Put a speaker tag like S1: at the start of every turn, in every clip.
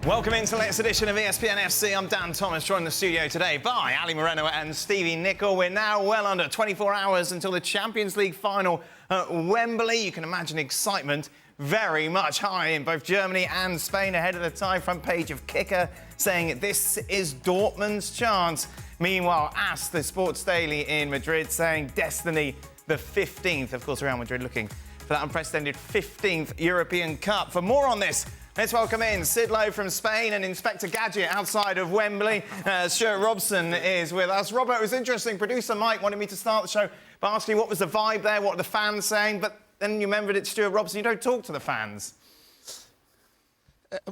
S1: Welcome into the latest edition of ESPN FC. I'm Dan Thomas, joined in the studio today by Ali Moreno and Nicol. We're now well under 24 hours until the Champions League final at Wembley. You can imagine excitement very much high in both Germany and Spain ahead of the tie. Front page of Kicker saying this is Dortmund's chance. Meanwhile, AS, the Sports Daily in Madrid, saying destiny the 15th. Of course, Real Madrid looking for that unprecedented 15th European Cup. For more on this, let's welcome in Lowe from Spain and Inspector Gadget outside of Wembley. Stewart Robson is with us. Robert, it was interesting. Producer Mike wanted me to start the show by asking what was the vibe there, what are the fans saying, but then you remembered it's Stewart Robson. You don't talk to the fans.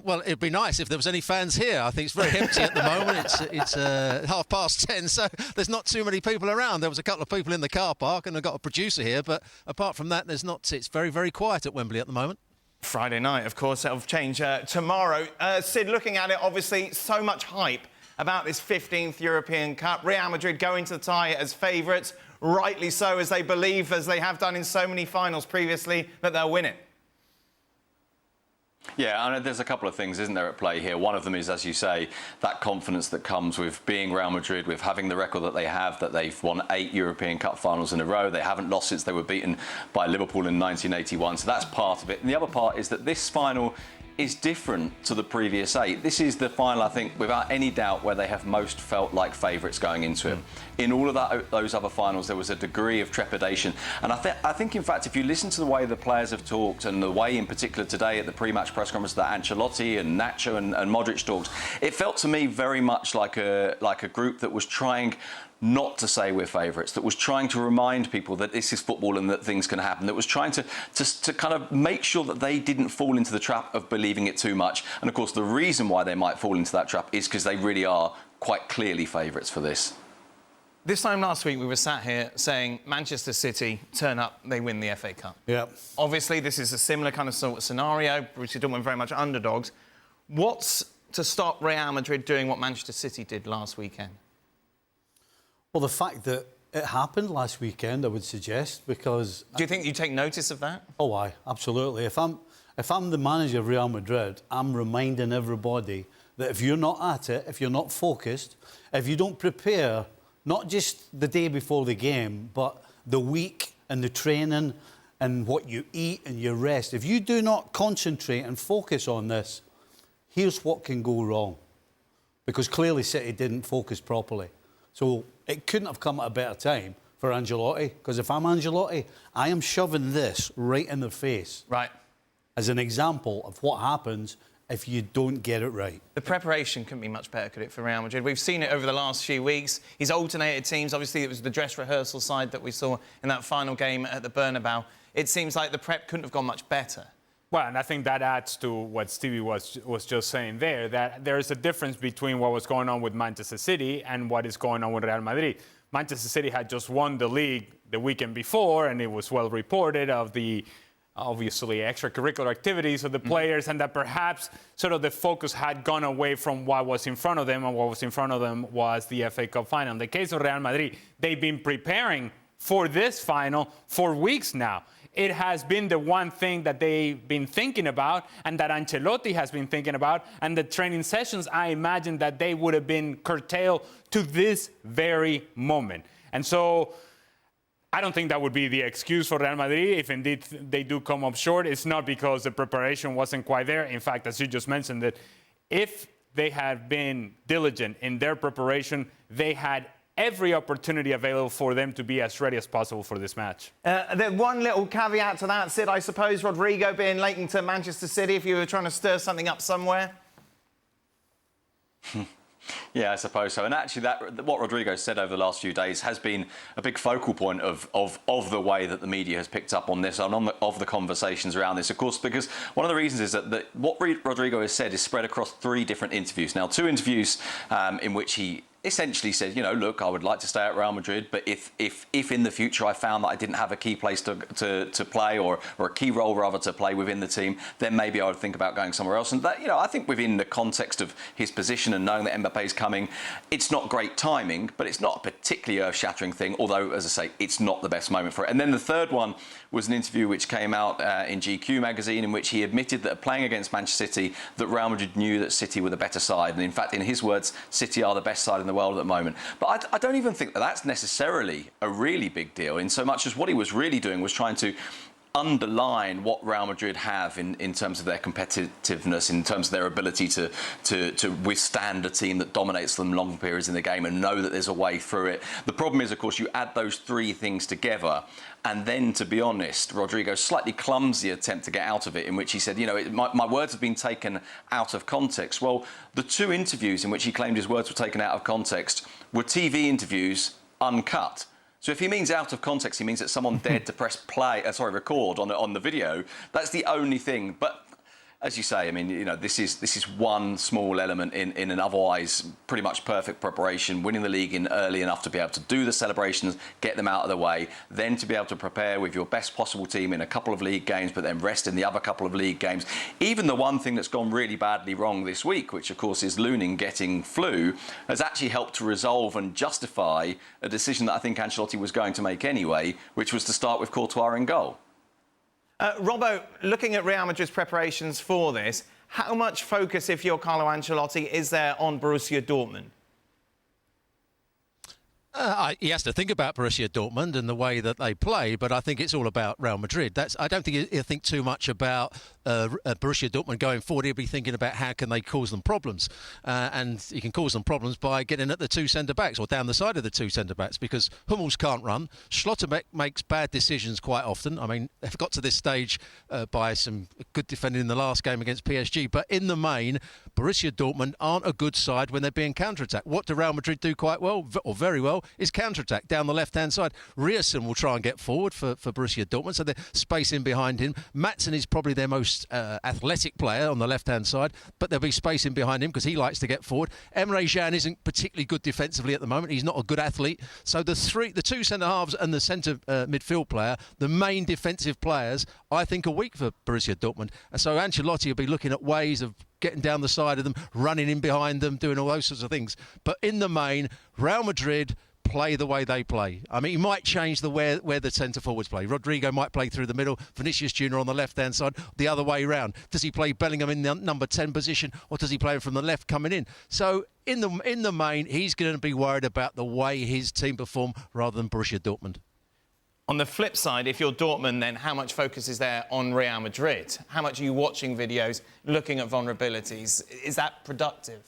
S2: Well, it'd be nice if there was any fans here. I think it's very empty at the moment. It's 10:30, so there's not too many people around. There was a couple of people in the car park, and I've got a producer here, but apart from that, there's not. It's very, very quiet at Wembley at the moment.
S1: Friday night, of course, that'll change tomorrow. Sid, looking at it, obviously, so much hype about this 15th European Cup. Real Madrid going to the tie as favourites, rightly so, as they believe, as they have done in so many finals previously, that they'll win it.
S3: Yeah, and there's a couple of things, isn't there, at play here. One of them is, as you say, that confidence that comes with being Real Madrid, with having the record that they have, that they've won 8 European Cup finals in a row. They haven't lost since they were beaten by Liverpool in 1981. So that's part of it. And the other part is that this final is different to the previous 8. This is the final, I think, without any doubt, where they have most felt like favourites going into it. In all of those other finals, there was a degree of trepidation. And I think, in fact, if you listen to the way the players have talked, and the way, in particular, today at the pre-match press conference that Ancelotti and Nacho and Modric talked, it felt to me very much like a group that was trying not to say we're favourites, that was trying to remind people that this is football and that things can happen, that was trying to kind of make sure that they didn't fall into the trap of believing it too much. And, of course, the reason why they might fall into that trap is because they really are quite clearly favourites for this.
S1: This time last week, we were sat here saying Manchester City turn up, they win the FA Cup. Yeah. Obviously, this is a similar kind of sort of scenario. Borussia Dortmund very much underdogs. What's to stop Real Madrid doing what Manchester City did last weekend?
S4: Well, the fact that it happened last weekend, I would suggest, because...
S1: Do you think you take notice of that?
S4: Oh, aye, absolutely. If I'm the manager of Real Madrid, I'm reminding everybody that if you're not at it, if you're not focused, if you don't prepare, not just the day before the game, but the week and the training and what you eat and your rest, if you do not concentrate and focus on this, here's what can go wrong. Because clearly City didn't focus properly. So it couldn't have come at a better time for Ancelotti, because if I'm Ancelotti, I am shoving this right in their face.
S1: Right.
S4: As an example of what happens if you don't get it right.
S1: The preparation couldn't be much better, could it, for Real Madrid? We've seen it over the last few weeks. He's alternated teams. Obviously, it was the dress rehearsal side that we saw in that final game at the Bernabeu. It seems like the prep couldn't have gone much better.
S5: Well, and I think that adds to what Stevie was just saying there, that there is a difference between what was going on with Manchester City and what is going on with Real Madrid. Manchester City had just won the league the weekend before, and it was well reported of the, obviously, extracurricular activities of the players, and that perhaps sort of the focus had gone away from what was in front of them, and what was in front of them was the FA Cup final. In the case of Real Madrid, they've been preparing for this final for weeks now. It has been the one thing that they've been thinking about and that Ancelotti has been thinking about. And the training sessions, I imagine that they would have been curtailed to this very moment. And so I don't think that would be the excuse for Real Madrid if indeed they do come up short. It's not because the preparation wasn't quite there. In fact, as you just mentioned, that if they had been diligent in their preparation, they had every opportunity available for them to be as ready as possible for this match.
S1: There's one little caveat to that, Sid, I suppose, Rodrigo being late into Manchester City, if you were trying to stir something up somewhere.
S3: Yeah, I suppose so. And actually, what Rodrigo said over the last few days has been a big focal point of the way that the media has picked up on this and of the conversations around this. Of course, because one of the reasons is that what Rodrigo has said is spread across 3 different interviews. Now, 2 interviews in which he essentially said, you know, look, I would like to stay at Real Madrid, but if in the future I found that I didn't have a key place to play or a key role rather to play within the team, then maybe I would think about going somewhere else. And that, you know, I think within the context of his position and knowing that Mbappe's coming, it's not great timing, but it's not a particularly earth-shattering thing, although, as I say, it's not the best moment for it. And then the third one was an interview which came out in GQ magazine in which he admitted that playing against Manchester City, that Real Madrid knew that City were the better side. And in fact, in his words, City are the best side in the world at the moment. But I don't even think that that's necessarily a really big deal, in so much as what he was really doing was trying to underline what Real Madrid have in terms of their competitiveness, in terms of their ability to withstand a team that dominates them long periods in the game and know that there's a way through it. The problem is, of course, you add those three things together, and then, to be honest, Rodrigo's slightly clumsy attempt to get out of it, in which he said, you know, my words have been taken out of context. Well, the two interviews in which he claimed his words were taken out of context were TV interviews uncut. So if he means out of context, he means that someone dared to press record on the video. That's the only thing. But as you say, I mean, you know, this is one small element in an otherwise pretty much perfect preparation, winning the league in early enough to be able to do the celebrations, get them out of the way, then to be able to prepare with your best possible team in a couple of league games, but then rest in the other couple of league games. Even the one thing that's gone really badly wrong this week, which of course is Lunin getting flu, has actually helped to resolve and justify a decision that I think Ancelotti was going to make anyway, which was to start with Courtois in goal.
S1: Robbo, looking at Real Madrid's preparations for this, how much focus, if you're Carlo Ancelotti, is there on Borussia Dortmund?
S2: He has to think about Borussia Dortmund and the way that they play, but I think it's all about Real Madrid. I don't think he'll think too much about Borussia Dortmund going forward. He'll be thinking about how can they cause them problems. And he can cause them problems by getting at the two centre-backs or down the side of the two centre-backs, because Hummels can't run. Schlotterbeck makes bad decisions quite often. I mean, they've got to this stage by some good defending in the last game against PSG. But in the main, Borussia Dortmund aren't a good side when they're being counter-attacked. What do Real Madrid do quite well, or very well, is counter-attack down the left-hand side. Rierson will try and get forward for Borussia Dortmund, so they're spacing behind him. Maatsen is probably their most athletic player on the left-hand side, but there'll be spacing behind him because he likes to get forward. Emre Can isn't particularly good defensively at the moment. He's not a good athlete. So the two centre-halves and the centre midfield player, the main defensive players, I think are weak for Borussia Dortmund. And so Ancelotti will be looking at ways of getting down the side of them, running in behind them, doing all those sorts of things. But in the main, Real Madrid play the way they play. I mean, he might change where the centre forwards play. Rodrigo might play through the middle, Vinicius Junior on the left-hand side, the other way round. Does he play Bellingham in the number 10 position, or does he play him from the left coming in? So in the main, he's going to be worried about the way his team perform rather than Borussia Dortmund.
S1: On the flip side, if you're Dortmund, then how much focus is there on Real Madrid? How much are you watching videos, looking at vulnerabilities? Is that productive?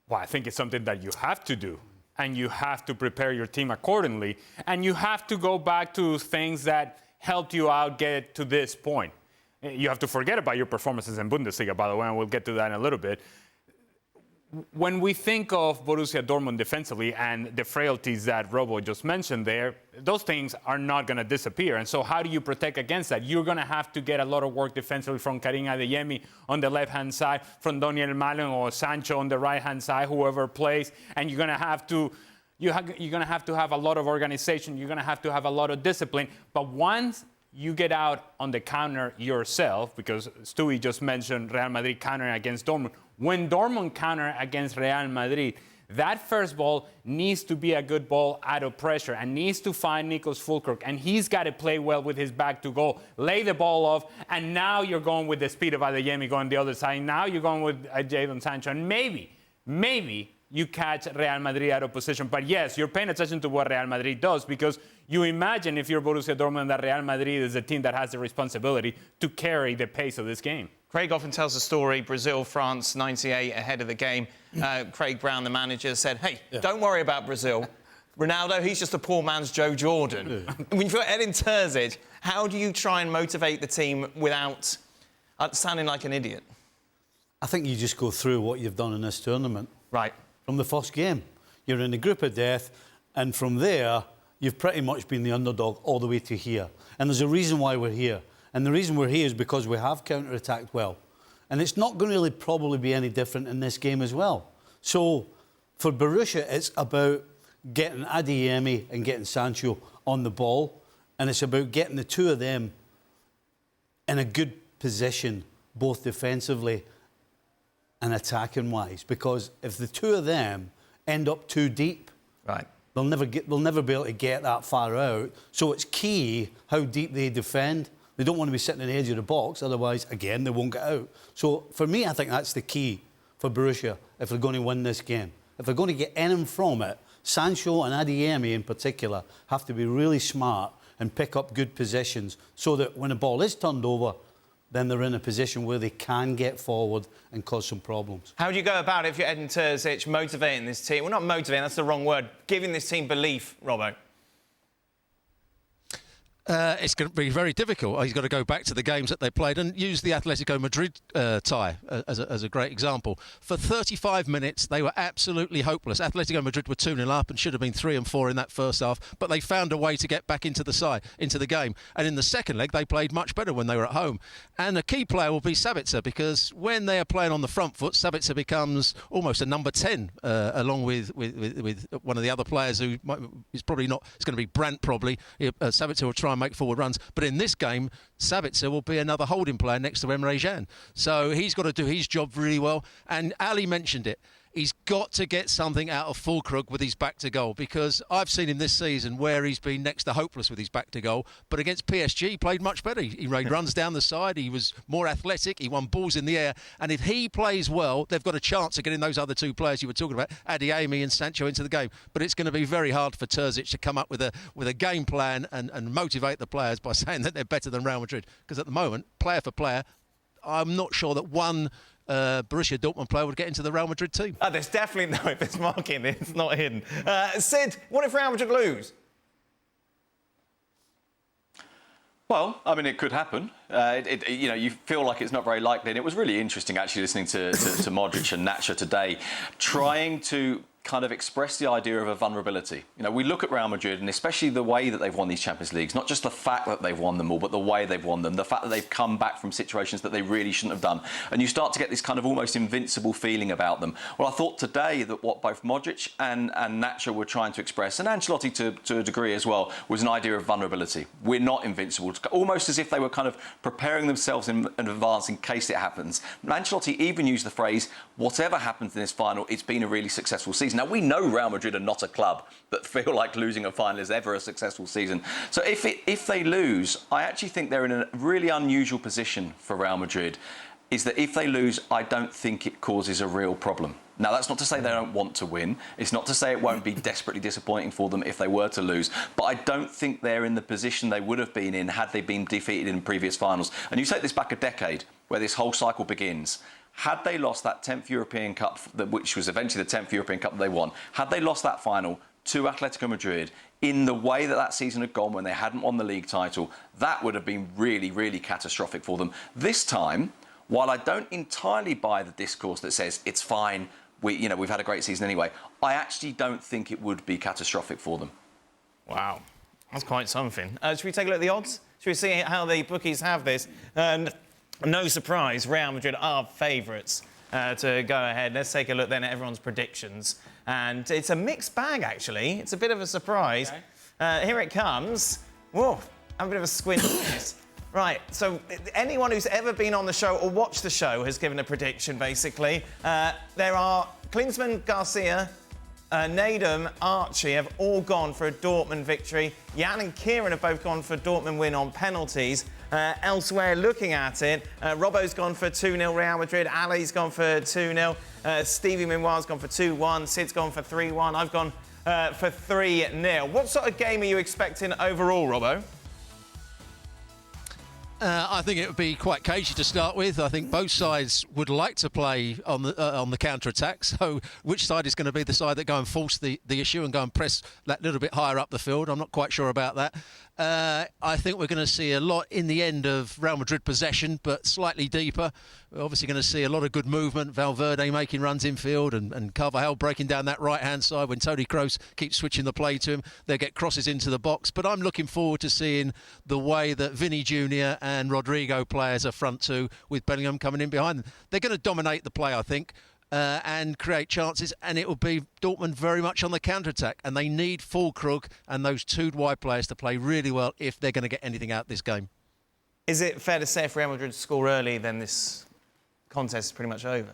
S5: Well, I think it's something that you have to do. And you have to prepare your team accordingly. And you have to go back to things that helped you out get to this point. You have to forget about your performances in Bundesliga, by the way, and we'll get to that in a little bit. When we think of Borussia Dortmund defensively and the frailties that Robo just mentioned there, those things are not going to disappear. And so how do you protect against that? You're going to have to get a lot of work defensively from Karim Adeyemi on the left-hand side, from Daniel Malin or Sancho on the right-hand side, whoever plays. And you're going to have to have a lot of organization. You're going to have a lot of discipline. But once you get out on the counter yourself, because Stewie just mentioned Real Madrid countering against Dortmund. When Dortmund counter against Real Madrid, that first ball needs to be a good ball out of pressure and needs to find Nicol's Fulkirk. And he's got to play well with his back to goal, lay the ball off, and now you're going with the speed of Adeyemi going the other side. Now you're going with Jadon Sancho. And maybe you catch Real Madrid out of position. But yes, you're paying attention to what Real Madrid does, because you imagine, if you're Borussia Dortmund, that Real Madrid is the team that has the responsibility to carry the pace of this game.
S1: Craig often tells the story, Brazil, France, 98, ahead of the game. Craig Brown, the manager, said, hey, don't worry about Brazil. Ronaldo, he's just a poor man's Joe Jordan. When you've got Edin Terzic, how do you try and motivate the team without sounding like an idiot?
S4: I think you just go through what you've done in this tournament.
S1: Right.
S4: From the first game. You're in the group of death, and from there, you've pretty much been the underdog all the way to here. And there's a reason why we're here. And the reason we're here is because we have counter-attacked well. And it's not going to really probably be any different in this game as well. So, For Borussia, it's about getting Adeyemi and getting Sancho on the ball, and it's about getting the two of them in a good position, both defensively and attacking-wise. Because if the two of them end up too deep,
S1: right,
S4: they'll never be able to get that far out. So it's key how deep they defend. They don't want to be sitting on the edge of the box, otherwise, again, they won't get out. So for me, I think that's the key for Borussia if they're going to win this game. If they're going to get anything from it, Sancho and Adeyemi in particular have to be really smart and pick up good positions so that when the ball is turned over, then they're in a position where they can get forward and cause some problems.
S1: How do you go about it if you're Edin Terzic motivating this team? Well, not motivating, that's the wrong word. Giving this team belief, Robbo.
S2: It's going to be very difficult. He's got to go back to the games that they played and use the Atletico Madrid tie as a great example. For 35 minutes, they were absolutely hopeless. Atletico Madrid were 2-0 up and should have been 3-4 in that first half, but they found a way to get back into the game. And in the second leg, they played much better when they were at home. And a key player will be Sabitzer, because when they are playing on the front foot, Sabitzer becomes almost a number 10, along with one of the other players who is probably not. It's going to be Brandt probably. Sabitzer will try and make forward runs, but in this game Sabitzer will be another holding player next to Emre Can, so he's got to do his job really well. And Ali mentioned it, he's got to get something out of Fulkrug with his back to goal, because I've seen him this season where he's been next to hopeless with his back to goal, but against PSG he played much better. He made runs down the side, he was more athletic, he won balls in the air, and if he plays well, they've got a chance of getting those other two players you were talking about, Adeyemi and Sancho, into the game. But it's going to be very hard for Terzic to come up with a game plan and motivate the players by saying that they're better than Real Madrid, because at the moment, player for player, I'm not sure that one Borussia Dortmund player would get into the Real Madrid team.
S1: There's definitely no, if it's marking, it's not hidden. Sid, what if Real Madrid lose?
S3: Well, I mean, it could happen. You feel like it's not very likely. And it was really interesting, actually, listening to Modric and Nacho today, trying to kind of express the idea of a vulnerability. We look at Real Madrid, and especially the way that they've won these Champions Leagues, not just the fact that they've won them all, but the way they've won them, the fact that they've come back from situations that they really shouldn't have done. And you start to get this kind of almost invincible feeling about them. Well, I thought today that what both Modric and Nacho were trying to express, and Ancelotti to a degree as well, was an idea of vulnerability. We're not invincible. Almost as if they were kind of preparing themselves in advance in case it happens. Ancelotti even used the phrase, whatever happens in this final, it's been a really successful season. Now, we know Real Madrid are not a club that feel like losing a final is ever a successful season. So if they lose, I actually think they're in a really unusual position for Real Madrid, is that if they lose, I don't think it causes a real problem. Now, that's not to say they don't want to win. It's not to say it won't be desperately disappointing for them if they were to lose. But I don't think they're in the position they would have been in had they been defeated in previous finals. And you take this back a decade, where this whole cycle begins. Had they lost that 10th European Cup, which was eventually the 10th European Cup that they won, had they lost that final to Atletico Madrid in the way that season had gone when they hadn't won the league title, that would have been really, really catastrophic for them. This time, while I don't entirely buy the discourse that says it's fine, we've had a great season anyway, I actually don't think it would be catastrophic for them.
S1: Wow, that's quite something. Should we take a look at the odds? Should we see how the bookies have this? No surprise, Real Madrid are favourites to go ahead. Let's take a look then at everyone's predictions. And it's a mixed bag, actually. It's a bit of a surprise. Okay. Here it comes. Whoa, I'm a bit of a squint at this. Right, so anyone who's ever been on the show or watched the show has given a prediction, basically. There are Klinsmann, Garcia, Nadum, Archie have all gone for a Dortmund victory. Jan and Kieran have both gone for a Dortmund win on penalties. Elsewhere, looking at it, Robbo's gone for 2-0 Real Madrid. Ali's gone for 2-0. Stevie Memoir's gone for 2-1. Sid's gone for 3-1. I've gone for 3-0. What sort of game are you expecting overall, Robbo?
S2: I think it would be quite cagey to start with. I think both sides would like to play on the counter-attack. So which side is going to be the side that go and force the issue and go and press that little bit higher up the field? I'm not quite sure about that. I think we're going to see a lot in the end of Real Madrid possession, but slightly deeper. We're obviously going to see a lot of good movement. Valverde making runs infield and Carvajal breaking down that right-hand side when Toni Kroos keeps switching the play to him. They'll get crosses into the box. But I'm looking forward to seeing the way that Vinny Jr. and Rodrigo play as a front two with Bellingham coming in behind them. They're going to dominate the play, I think. and create chances, and it will be Dortmund very much on the counter-attack, and they need Füllkrug and those two wide players to play really well if they're going to get anything out of this game.
S1: Is it fair to say if Real Madrid score early, then this contest is pretty much over?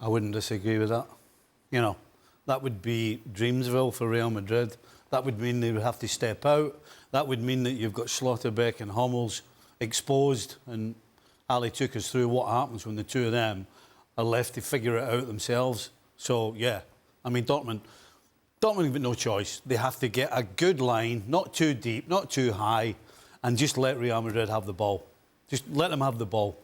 S4: I wouldn't disagree with that. You know, that would be Dreamsville for Real Madrid. That would mean they would have to step out. That would mean that you've got Schlotterbeck and Hummels exposed, and Ali took us through what happens when the two of them are left to figure it out themselves. So, yeah, I mean, Dortmund have got no choice. They have to get a good line, not too deep, not too high, and just let Real Madrid have the ball. Just let them have the ball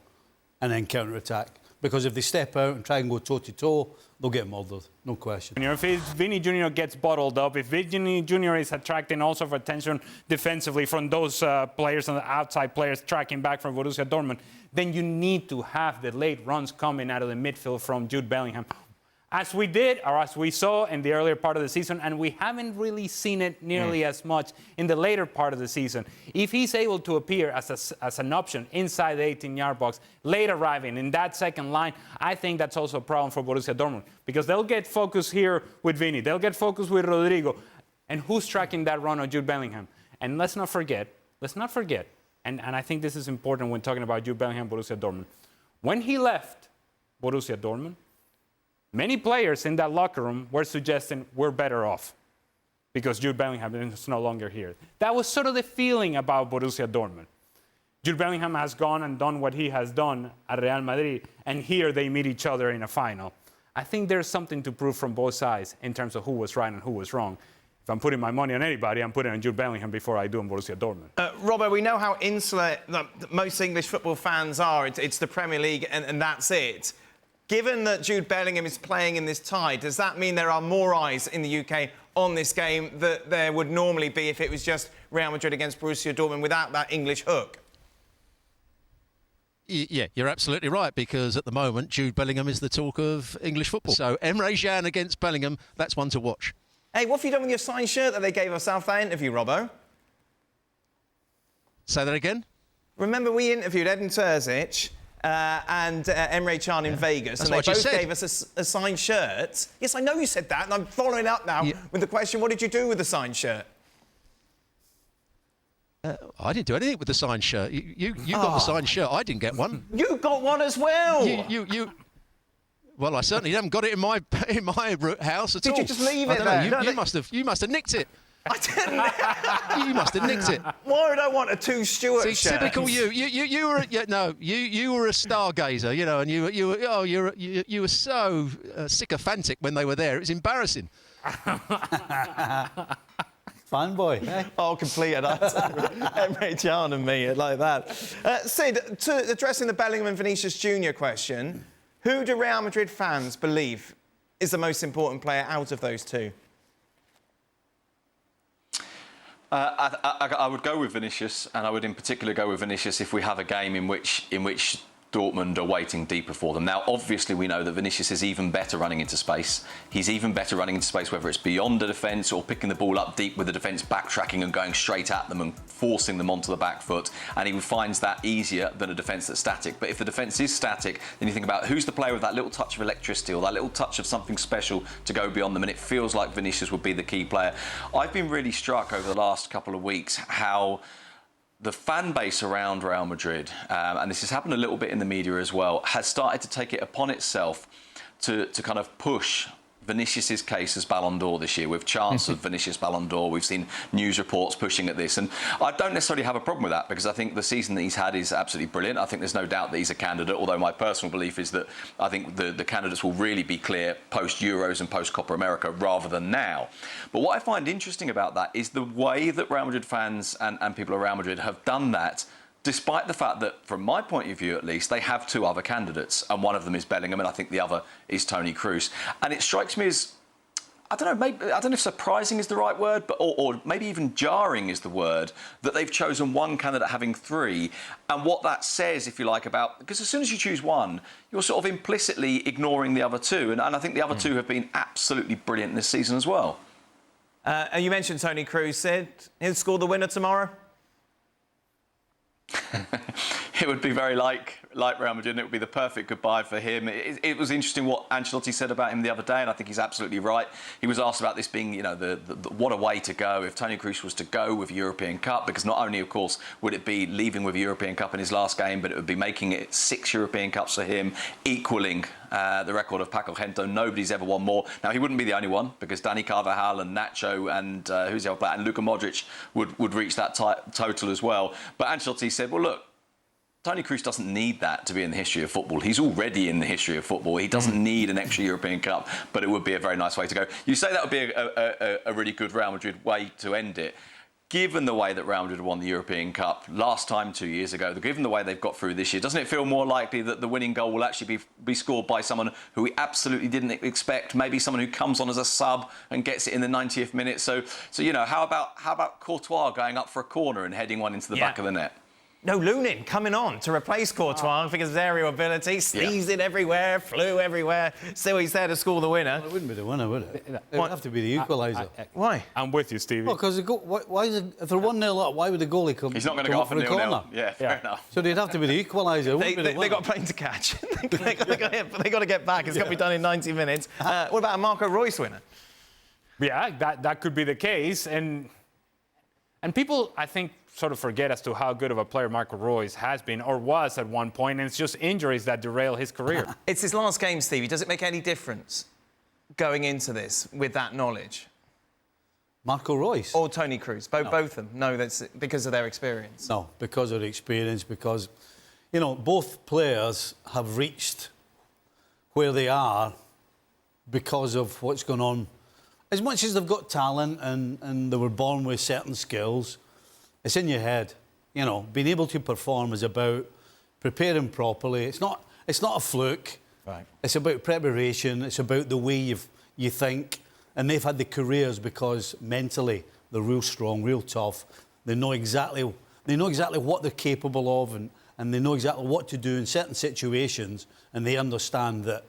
S4: and then counter-attack. Because if they step out and try and go toe-to-toe, they'll get murdered, no question.
S5: If Vinny Jr. gets bottled up, if Vinny Jr. is attracting all sorts of attention defensively from those players and the outside players tracking back from Borussia Dortmund, then you need to have the late runs coming out of the midfield from Jude Bellingham. As we did, or as we saw in the earlier part of the season, and we haven't really seen it nearly as much in the later part of the season. If he's able to appear as an option inside the 18-yard box, late arriving in that second line, I think that's also a problem for Borussia Dortmund, because they'll get focused here with Vinny, they'll get focused with Rodrigo, and who's tracking that run of Jude Bellingham? And let's not forget, and I think this is important when talking about Jude Bellingham, Borussia Dortmund. When he left Borussia Dortmund, many players in that locker room were suggesting we're better off because Jude Bellingham is no longer here. That was sort of the feeling about Borussia Dortmund. Jude Bellingham has gone and done what he has done at Real Madrid, and here they meet each other in a final. I think there's something to prove from both sides in terms of who was right and who was wrong. If I'm putting my money on anybody, I'm putting on Jude Bellingham before I do on Borussia Dortmund.
S1: Robbo, we know how insular most English football fans are. It's the Premier League and that's it. Given that Jude Bellingham is playing in this tie, does that mean there are more eyes in the UK on this game that there would normally be if it was just Real Madrid against Borussia Dortmund without that English hook?
S2: Yeah, you're absolutely right, because at the moment, Jude Bellingham is the talk of English football. So Emre Can against Bellingham, that's one to watch.
S1: Hey, what have you done with your signed shirt that they gave us after that interview, Robbo?
S2: Say that again?
S1: Remember we interviewed Edin Terzic and Emre Can in Vegas,
S2: That's
S1: and they both
S2: said.
S1: gave us a signed shirt. Yes, I know you said that, and I'm following up now with the question, what did you do with the signed shirt?
S2: I didn't do anything with the signed shirt. You got the signed shirt. I didn't get one.
S1: You got one as well.
S2: Well, I certainly haven't got it in my house at all.
S1: Did you just leave it
S2: there?
S1: there?
S2: You must have nicked it.
S1: I didn't.
S2: You must have nicked it.
S1: Why would I want a two Stewart
S2: See,
S1: shirt?
S2: typical you. You were you were a stargazer, you know, and you were so sycophantic when they were there. It was embarrassing.
S4: Fanboy, eh?
S1: Oh, complete and utter. Emre Can and me, like that. Sid, addressing the Bellingham and Vinicius Jr. question, who do Real Madrid fans believe is the most important player out of those two?
S3: I would go with Vinicius, and I would in particular go with Vinicius if we have a game in which Dortmund are waiting deeper for them. Now, obviously, we know that Vinicius is even better running into space. He's even better running into space, whether it's beyond the defence or picking the ball up deep with the defence backtracking and going straight at them and forcing them onto the back foot. And he finds that easier than a defence that's static. But if the defence is static, then you think about who's the player with that little touch of electricity or that little touch of something special to go beyond them. And it feels like Vinicius would be the key player. I've been really struck over the last couple of weeks how the fan base around Real Madrid, and this has happened a little bit in the media as well, has started to take it upon itself to kind of push Vinicius's case as Ballon d'Or this year, with chance of Vinicius Ballon d'Or. We've seen news reports pushing at this, and I don't necessarily have a problem with that, because I think the season that he's had is absolutely brilliant. I think there's no doubt that he's a candidate, although my personal belief is that I think the candidates will really be clear post-Euros and post-Copa America rather than now. But what I find interesting about that is the way that Real Madrid fans and people around Madrid have done that, despite the fact that, from my point of view at least, they have two other candidates, and one of them is Bellingham, and I think the other is Toni Kroos. And it strikes me as, I don't know if surprising is the right word, but or maybe even jarring is the word, that they've chosen one candidate having three, and what that says, if you like, about, because as soon as you choose one, you're sort of implicitly ignoring the other two, and I think the other two have been absolutely brilliant this season as well.
S1: And you mentioned Toni Kroos, Sid. He'll score the winner tomorrow?
S3: it would be very like Real Madrid, and it would be the perfect goodbye for him. It was interesting what Ancelotti said about him the other day, and I think he's absolutely right. He was asked about this being, you know, the what a way to go if Toni Kroos was to go with European Cup, because not only, of course, would it be leaving with European Cup in his last game, but it would be making it 6 European Cups for him, equaling the record of Paco Gento. Nobody's ever won more. Now, he wouldn't be the only one, because Dani Carvajal and Nacho and who's the other player, and Luka Modric would reach that total as well. But Ancelotti said, well, look, Toni Kroos doesn't need that to be in the history of football. He's already in the history of football. He doesn't need an extra European Cup, but it would be a very nice way to go. You say that would be a really good Real Madrid way to end it. Given the way that Real Madrid won the European Cup last time 2 years ago, given the way they've got through this year, doesn't it feel more likely that the winning goal will actually be scored by someone who we absolutely didn't expect, maybe someone who comes on as a sub and gets it in the 90th minute? So you know, how about Courtois going up for a corner and heading one into the back of the net?
S1: No, Lunin coming on to replace Courtois because of his aerial ability, sneezed it everywhere, flew everywhere. Still, he's there to score the winner.
S4: Well, it wouldn't be the winner, would it? It would have to be the equaliser.
S1: Why?
S5: I'm with you, Stevie.
S4: Well, because why is it, if they're 1-0 up, why would the goalie come?
S3: He's not going to go off for a corner. Yeah, fair enough.
S4: So they'd have to be the equaliser.
S1: They got a plane to catch. they got to get back. It's got to be done in 90 minutes. What about a Marco Reus winner?
S5: Yeah, that could be the case. And people, I think, sort of forget as to how good of a player Marco Reus has been or was at one point, and it's just injuries that derail his career.
S1: It's his last game, Stevie. Does it make any difference going into this with that knowledge?
S4: Marco Reus?
S1: Or Toni Kroos? Both of them? No, that's because of their experience.
S4: No, because of the experience, because, you know, both players have reached where they are because of what's going on. As much as they've got talent and they were born with certain skills, it's in your head. You know, being able to perform is about preparing properly. It's not a fluke.
S1: Right.
S4: It's about preparation. It's about the way you think. And they've had the careers because mentally they're real strong, real tough. They know exactly what they're capable of, and they know exactly what to do in certain situations. And they understand that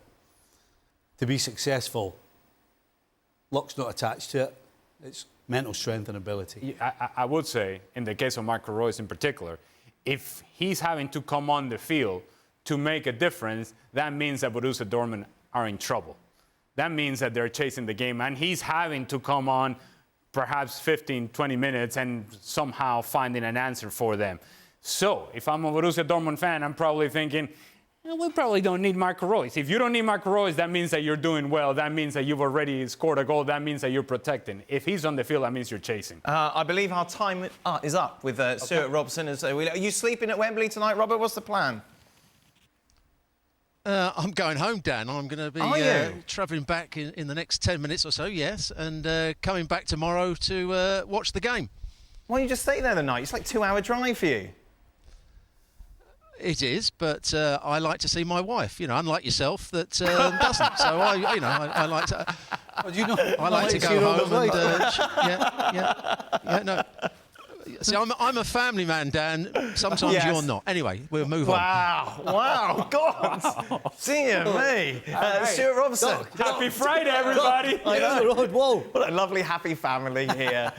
S4: to be successful, luck's not attached to it. It's mental strength and ability.
S5: I would say, in the case of Marco Reus in particular, if he's having to come on the field to make a difference, that means that Borussia Dortmund are in trouble. That means that they're chasing the game, and he's having to come on perhaps 15, 20 minutes and somehow finding an answer for them. So, if I'm a Borussia Dortmund fan, I'm probably thinking, we probably don't need Marco Reus. If you don't need Marco Reus, that means that you're doing well. That means that you've already scored a goal. That means that you're protecting. If he's on the field, that means you're chasing.
S1: I believe our time is up with Stewart, Robson. Are you sleeping at Wembley tonight, Robert? What's the plan?
S2: I'm going home, Dan. I'm going to be travelling back in the next 10 minutes or so, yes, and coming back tomorrow to watch the game.
S1: Why don't you just stay there the night? It's like a 2-hour drive for you.
S2: It is, but I like to see my wife. You know, unlike yourself, that doesn't. So I like to. I like to go home and. No. See, I'm a family man, Dan. Sometimes you're not. Anyway, we'll move on.
S1: Wow, God. Dear me. Stewart Robson.
S5: Happy Friday, everybody.
S4: Whoa.
S1: What a lovely, happy family here